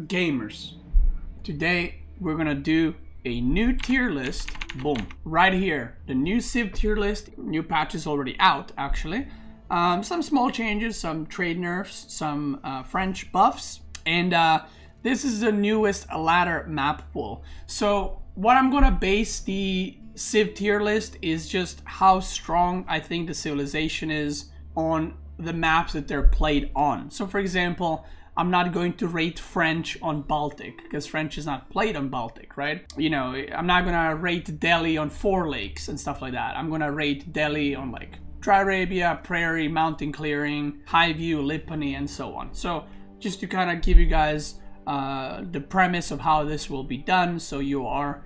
gamers, today we're gonna do a new tier list. Boom, right here, the new Civ tier list. New patch is already out, actually. Some small changes, some trade nerfs, some French buffs, and this is the newest ladder map pool. So what I'm gonna base the Civ tier list is just how strong I think the civilization is on the maps that they're played on. So for example, I'm not going to rate French on Baltic because French is not played on Baltic, right? You know, I'm not gonna rate Delhi on Four Lakes and stuff like that. I'm gonna rate Delhi on like Dry Arabia, Prairie, Mountain Clearing, High View, Lipany, and so on. So just to kind of give you guys the premise of how this will be done, so you are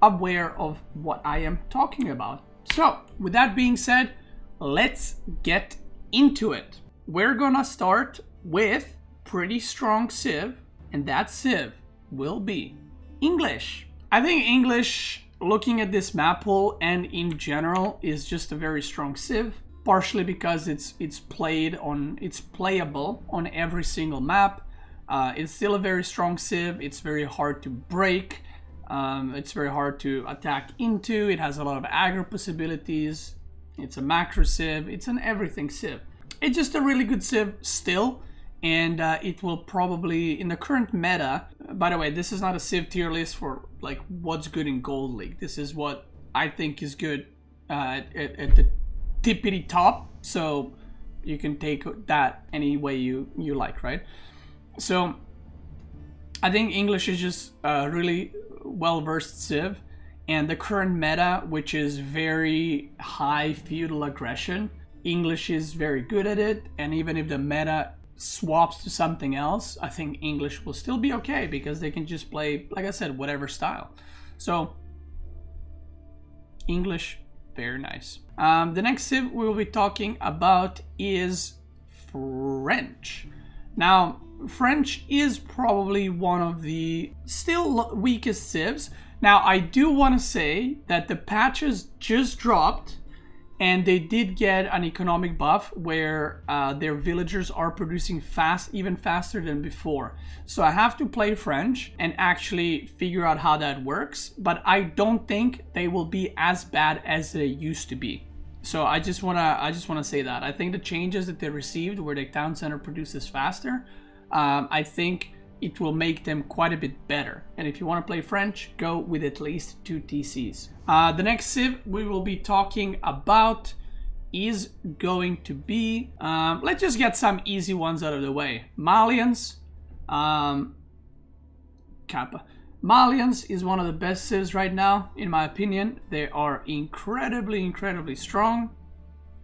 aware of what I am talking about. So with that being said, let's get into it. We're gonna start with pretty strong Civ, and that Civ will be English. I think English, looking at this map pool and in general, is just a very strong Civ, partially because it's playable on every single map. It's still a very strong Civ. It's very hard to break. It's very hard to attack into. It has a lot of aggro possibilities. It's a macro Civ. It's an everything Civ. It's just a really good Civ still. And it will probably, in the current meta, by the way, this is not a Civ tier list for like what's good in Gold League. This is what I think is good at the tippity top. So you can take that any way you like, right? So I think English is just a really well-versed Civ. And the current meta, which is very high feudal aggression, English is very good at it. And even if the meta swaps to something else, I think English will still be okay because they can just play, like I said, whatever style. So English, very nice. The next Civ we will be talking about is French. Now, French is probably one of the still weakest Civs. Now, I do want to say that the patches just dropped, and they did get an economic buff where their villagers are producing even faster than before. So I have to play French and actually figure out how that works. But I don't think they will be as bad as they used to be. So I just wanna say that. I think the changes that they received, where the town center produces faster, I think it will make them quite a bit better. And if you want to play French, go with at least 2 TCs. The next Civ we will be talking about is going to be, let's just get some easy ones out of the way. Malians. Kappa. Malians is one of the best Civs right now, in my opinion. They are incredibly strong.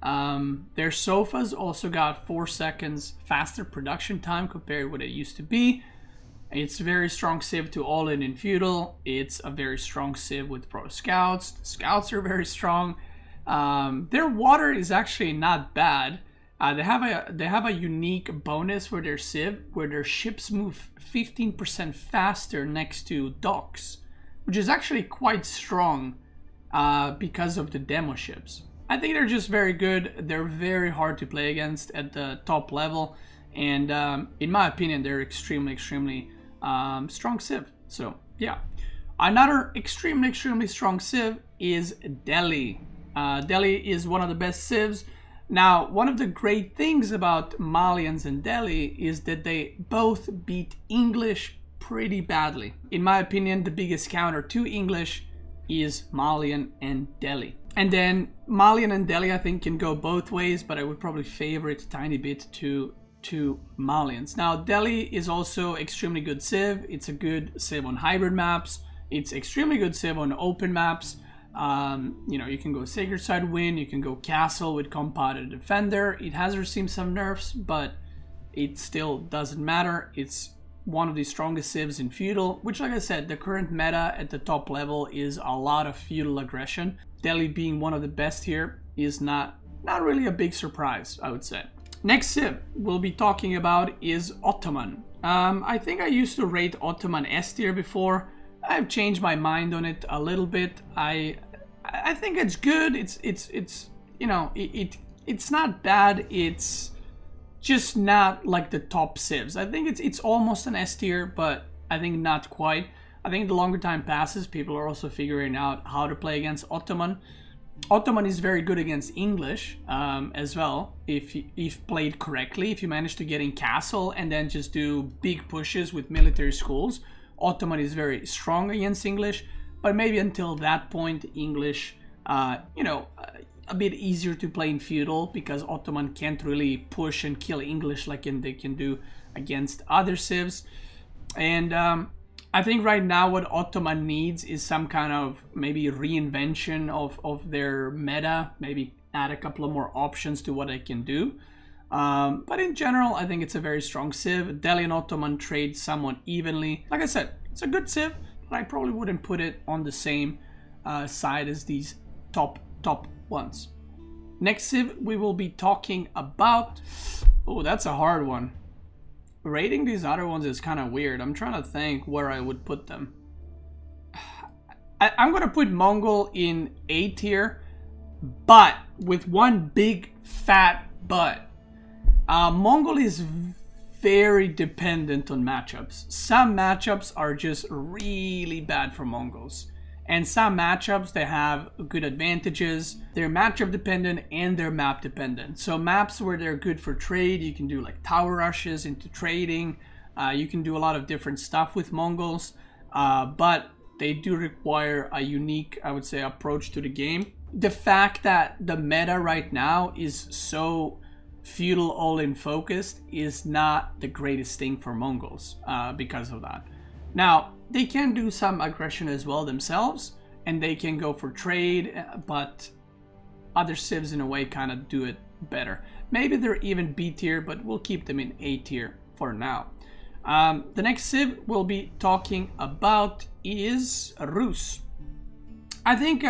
Their sofas also got 4 seconds faster production time compared to what it used to be. It's a very strong Civ to all in feudal. It's a very strong Civ with pro scouts. The scouts are very strong. Their water is actually not bad. They have a unique bonus for their Civ where their ships move 15% faster next to docks, which is actually quite strong because of the demo ships. I think they're just very good. They're very hard to play against at the top level, and in my opinion, they're extremely strong Civ. So yeah, another extremely strong Civ is Delhi. Delhi is one of the best Civs. Now, one of the great things about Malians and Delhi is that they both beat English pretty badly. In my opinion, the biggest counter to English is Malian and Delhi. And then Malian and Delhi, I think, can go both ways, but I would probably favor it a tiny bit to Malians. Now, Delhi is also extremely good Civ. It's a good Civ on hybrid maps. It's extremely good Civ on open maps. You know, you can go Sacred Side Win, you can go Castle with Compounded Defender. It has received some nerfs, but it still doesn't matter. It's one of the strongest Civs in feudal, which, like I said, the current meta at the top level is a lot of feudal aggression. Delhi being one of the best here is not really a big surprise, I would say. Next Civ we'll be talking about is Ottoman. I think I used to rate Ottoman S tier before. I've changed my mind on it a little bit. I think it's good. It's you know, it's not bad. It's just not like the top civs. I think it's almost an S tier, but I think not quite. I think the longer time passes, people are also figuring out how to play against Ottoman. Ottoman is very good against English as well, if played correctly. If you manage to get in castle and then just do big pushes with military schools, Ottoman is very strong against English. But maybe until that point, English, you know, a bit easier to play in feudal, because Ottoman can't really push and kill English like they can do against other civs. And I think right now what Ottoman needs is some kind of maybe reinvention of their meta, maybe add a couple of more options to what they can do. But in general, I think it's a very strong civ. Delhi and Ottoman trade somewhat evenly. Like I said, it's a good civ, but I probably wouldn't put it on the same side as these top ones. Next civ we will be talking about, oh, that's a hard one. Rating these other ones is kind of weird. I'm trying to think where I would put them. I'm gonna put Mongol in A tier, but with one big fat but. Mongol is very dependent on matchups. Some matchups are just really bad for Mongols. And some matchups, they have good advantages. They're matchup dependent and they're map dependent. So maps where they're good for trade, you can do like tower rushes into trading. You can do a lot of different stuff with Mongols. But they do require a unique, I would say, approach to the game. The fact that the meta right now is so feudal all-in focused is not the greatest thing for Mongols because of that. Now, they can do some aggression as well themselves, and they can go for trade, but other civs in a way kind of do it better. Maybe they're even B tier, but we'll keep them in A tier for now. The next civ we'll be talking about is Rus. I think,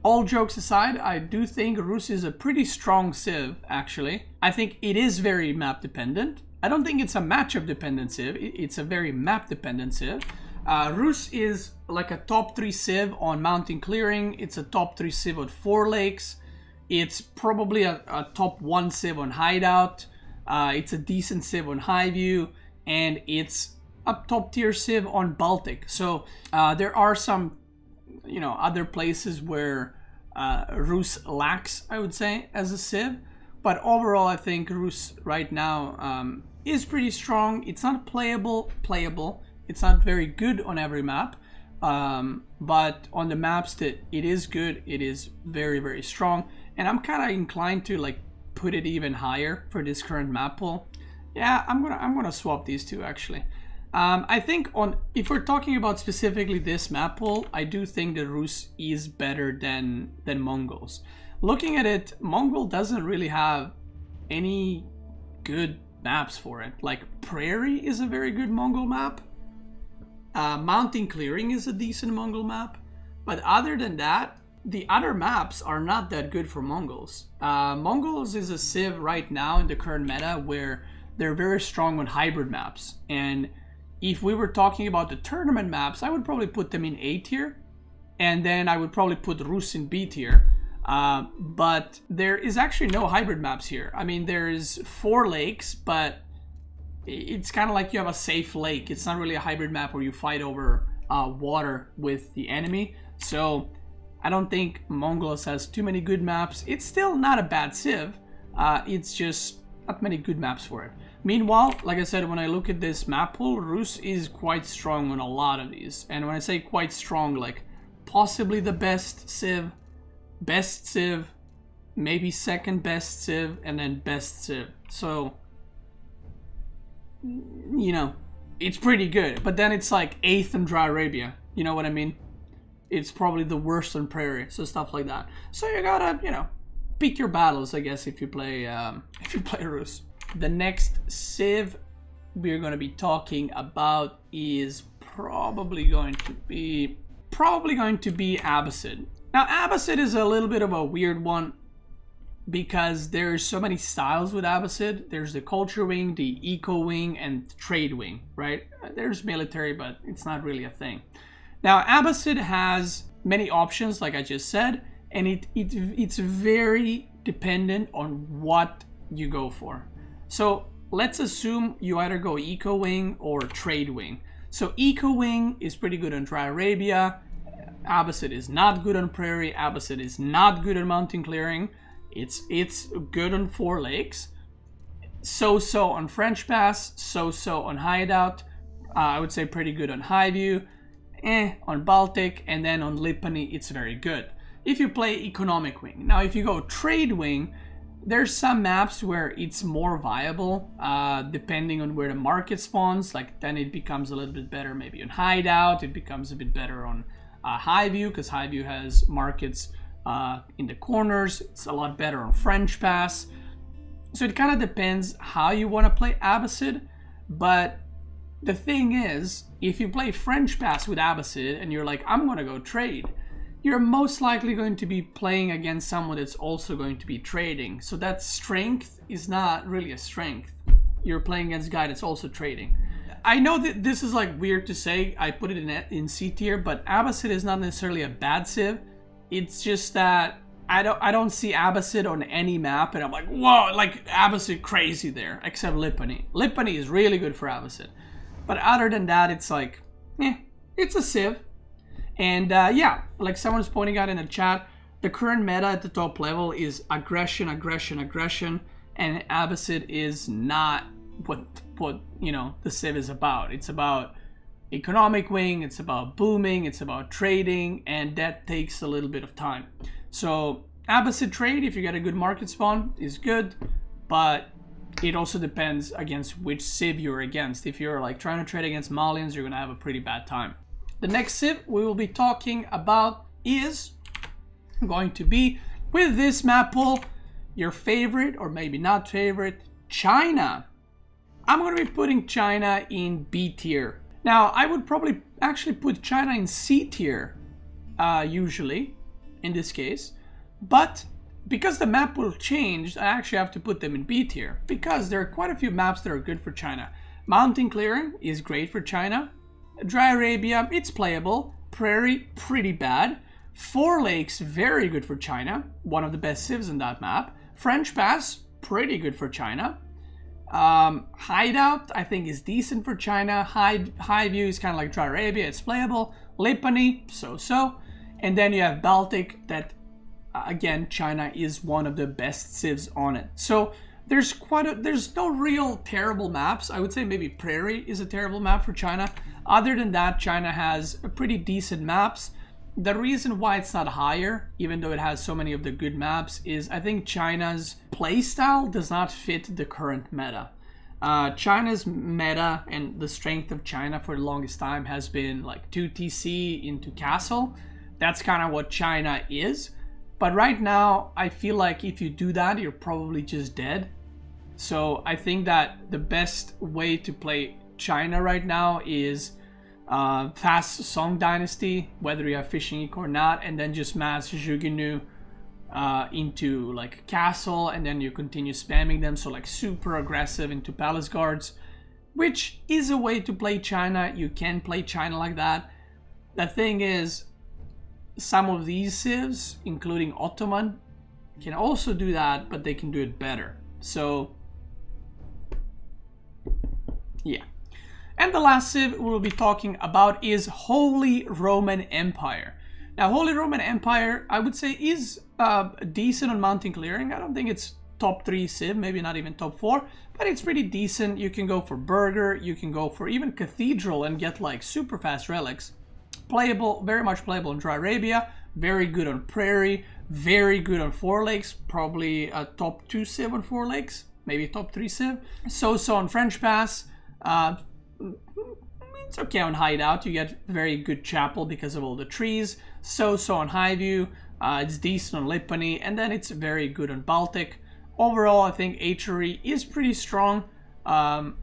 all jokes aside, I do think Rus is a pretty strong civ, actually. I think it is very map dependent. I don't think it's a matchup dependent civ, it's a very map dependent civ. Rus is like a top 3 civ on mountain clearing, it's a top 3 civ on 4 lakes, it's probably a top 1 civ on hideout, it's a decent civ on high view, and it's a top tier civ on Baltic. So there are some, you know, other places where Rus lacks, I would say, as a civ. But overall, I think Rus right now is pretty strong. It's not playable. It's not very good on every map. But on the maps that it is good, it is very, very strong. And I'm kind of inclined to like put it even higher for this current map pool. Yeah, I'm gonna swap these two actually. I think if we're talking about specifically this map pool, I do think that Rus is better than Mongols. Looking at it, Mongol doesn't really have any good maps for it. Like Prairie is a very good Mongol map. Mountain Clearing is a decent Mongol map. But other than that, the other maps are not that good for Mongols. Mongols is a civ right now in the current meta where they're very strong on hybrid maps. And if we were talking about the tournament maps, I would probably put them in A tier. And then I would probably put Rus in B tier. But there is actually no hybrid maps here. I mean, there's 4 lakes, but it's kind of like you have a safe lake. It's not really a hybrid map where you fight over water with the enemy. So I don't think Mongols has too many good maps. It's still not a bad civ. It's just not many good maps for it. Meanwhile, like I said, when I look at this map pool, Rus is quite strong on a lot of these. And when I say quite strong, like possibly the best civ, maybe second best civ, and then best civ. So, you know, it's pretty good. But then it's like 8th in Dry Arabia. You know what I mean? It's probably the worst on Prairie. So stuff like that. So you gotta, you know, pick your battles, I guess, if you play Rus. The next civ we're gonna be talking about is probably going to be Abbasid. Now, Abbasid is a little bit of a weird one because there's so many styles with Abbasid. There's the culture wing, the eco wing, and the trade wing, right? There's military, but it's not really a thing. Now, Abbasid has many options, like I just said, and it's very dependent on what you go for. So let's assume you either go Eco Wing or Trade Wing. So Eco Wing is pretty good on Dry Arabia. Abbasid is not good on Prairie. Abbasid is not good on Mountain Clearing. It's good on Four Lakes. So-so on French Pass. So-so on Hideout. I would say pretty good on Highview. On Baltic. And then on Lipany, it's very good. If you play Economic Wing. Now, if you go Trade Wing, there's some maps where it's more viable, depending on where the market spawns. Like, then it becomes a little bit better maybe on Hideout. It becomes a bit better on Highview, because Highview has markets in the corners. It's a lot better on French Pass. So it kind of depends how you want to play Abbasid. But the thing is, if you play French Pass with Abbasid and you're like, I'm going to go trade, you're most likely going to be playing against someone that's also going to be trading. So that strength is not really a strength. You're playing against a guy that's also trading. I know that this is like weird to say. I put it in C tier, but Abbasid is not necessarily a bad civ. It's just that I don't see Abbasid on any map, and I'm like, whoa, like Abbasid crazy there, except Lipany. Lipany is really good for Abbasid. But other than that, it's like, it's a civ. And yeah, like someone's pointing out in the chat, the current meta at the top level is aggression, aggression, aggression, and Abbasid is not what you know the civ is about. It's about Economic Wing, it's about booming, it's about trading, and that takes a little bit of time. So Abbasid trade, if you get a good market spawn, is good, but it also depends against which civ you're against. If you're like trying to trade against Malians, you're gonna have a pretty bad time. The next civ we will be talking about is going to be, with this map pool, your favorite, or maybe not favorite, China. I'm going to be putting China in B tier. Now, I would probably actually put China in C tier, usually, in this case. But because the map pool changed, I actually have to put them in B tier, because there are quite a few maps that are good for China. Mountain Clearing is great for China. Dry Arabia, it's playable. Prairie, pretty bad. Four Lakes, very good for China. One of the best civs in that map. French Pass, pretty good for China. Hideout, I think, is decent for China. Highview is kind of like Dry Arabia, it's playable. Lipany, so-so. And then you have Baltic, that, again, China is one of the best civs on it. So there's no real terrible maps. I would say maybe Prairie is a terrible map for China. Other than that, China has pretty decent maps. The reason why it's not higher, even though it has so many of the good maps, is I think China's playstyle does not fit the current meta. China's meta and the strength of China for the longest time has been like 2TC into Castle. That's kind of what China is. But right now, I feel like if you do that, you're probably just dead. So I think that the best way to play China right now is fast Song Dynasty, whether you have Fishing Eco or not, and then just mass Juginu into like Castle, and then you continue spamming them, so like super aggressive into Palace Guards, which is a way to play China. You can play China like that. The thing is, some of these civs, including Ottoman, can also do that, but they can do it better. So yeah. And the last civ we'll be talking about is Holy Roman Empire. Now, Holy Roman Empire, I would say, is decent on Mountain Clearing. I don't think it's top 3 civ, maybe not even top 4, but it's pretty decent. You can go for Burger, you can go for even Cathedral and get like super fast relics. Playable, very much playable in Dry Arabia, very good on Prairie, very good on Four Lakes, probably a top 2 civ on Four Lakes, maybe top 3 civ. So-so on French Pass. It's okay on Hideout, you get very good chapel because of all the trees. So-so on Highview, it's decent on Lipany, and then it's very good on Baltic. Overall, I think HRE is pretty strong. Not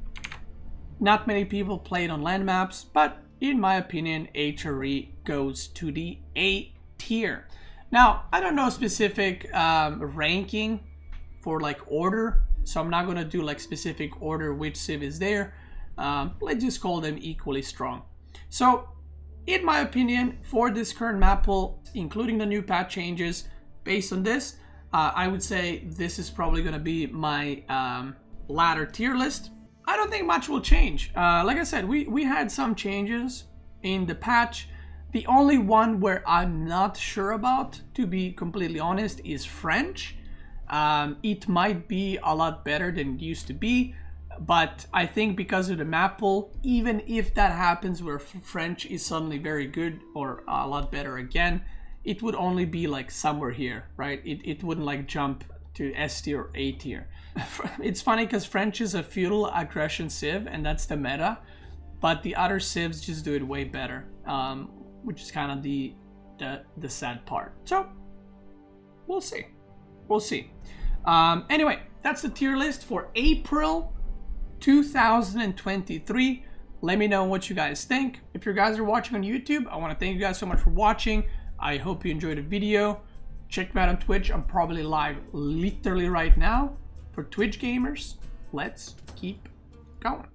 many people play it on land maps, but in my opinion, HRE goes to the A tier. Now, I don't know specific ranking for like order, so I'm not gonna do like specific order which civ is there. Let's just call them equally strong. So, in my opinion, for this current map pool, including the new patch changes, based on this, I would say this is probably going to be my ladder tier list, I don't think much will change. Like I said, we had some changes in the patch. The only one where I'm not sure about, to be completely honest, is French. It might be a lot better than it used to be, but I think because of the map pool, even if that happens where French is suddenly very good or a lot better again, it would only be like somewhere here, right? It wouldn't like jump to S tier or A tier. It's funny because French is a feudal aggression civ and that's the meta, but the other civs just do it way better, which is kind of the sad part. So we'll see. We'll see. Anyway, that's the tier list for April 2023. Let me know what you guys think. If you guys are watching on YouTube, I want to thank you guys so much for watching. I hope you enjoyed the video. Check me out on Twitch. I'm probably live literally right now. For Twitch gamers, let's keep going.